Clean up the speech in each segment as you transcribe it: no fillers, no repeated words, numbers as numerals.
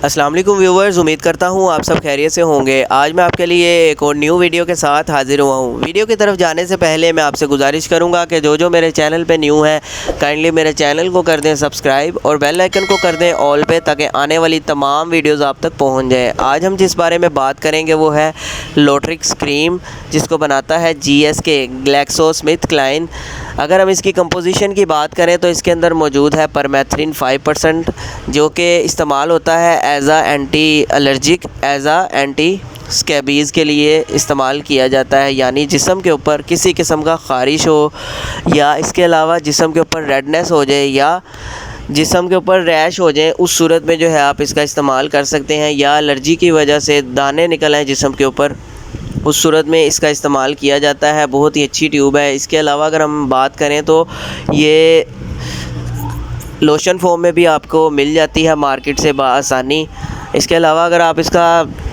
अस्सलाम वालेकुम व्यूवर्स, उम्मीद करता हूँ आप सब खैरियत से होंगे। आज मैं आपके लिए एक और न्यू वीडियो के साथ हाजिर हुआ हूँ। वीडियो की तरफ जाने से पहले मैं आपसे गुजारिश करूँगा कि जो मेरे चैनल पे न्यू है काइंडली मेरे चैनल को कर दें सब्सक्राइब और बेल आइकन को कर दें ऑल पे, ताकि आने वाली तमाम वीडियोज़ आप तक पहुँच जाए। आज हम जिस बारे में बात करेंगे वो है लोट्रिक्स क्रीम, जिसको बनाता है GSK GlaxoSmithKline। अगर हम इसकी कंपोजिशन की बात करें तो इसके अंदर मौजूद है परमेथ्रिन 5%, जो कि इस्तेमाल होता है एज आ एंटी एलर्जिक, एज आ एंटी स्कैबीज़ के लिए इस्तेमाल किया जाता है। यानी जिस्म के ऊपर किसी किस्म का ख़ारिश हो या इसके अलावा जिस्म के ऊपर रेडनेस हो जाए या जिस्म के ऊपर रैश हो जाए, उस सूरत में जो है आप इसका इस्तेमाल कर सकते हैं। या एलर्जी की वजह से दाने निकल आए जिस्म के ऊपर, उस सूरत में इसका इस्तेमाल किया जाता है। बहुत ही अच्छी ट्यूब है। इसके अलावा अगर हम बात करें तो ये लोशन फॉर्म में भी आपको मिल जाती है मार्केट से बआसानी। इसके अलावा अगर आप इसका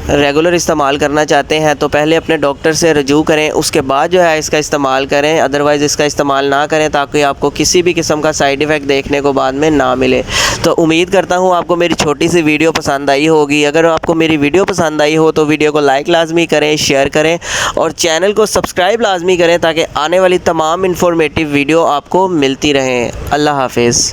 रेगुलर इस्तेमाल करना चाहते हैं तो पहले अपने डॉक्टर से रजू करें, उसके बाद जो है इसका इस्तेमाल करें। अदरवाइज़ इसका इस्तेमाल ना करें, ताकि आपको किसी भी किस्म का साइड इफ़ेक्ट देखने को बाद में ना मिले। तो उम्मीद करता हूँ आपको मेरी छोटी सी वीडियो पसंद आई होगी। अगर आपको मेरी वीडियो पसंद आई हो तो वीडियो को लाइक लाजमी करें, शेयर करें और चैनल को सब्सक्राइब लाजमी करें, ताकि आने वाली तमाम इन्फॉर्मेटिव वीडियो आपको मिलती रहें। अल्लाह हाफिज़।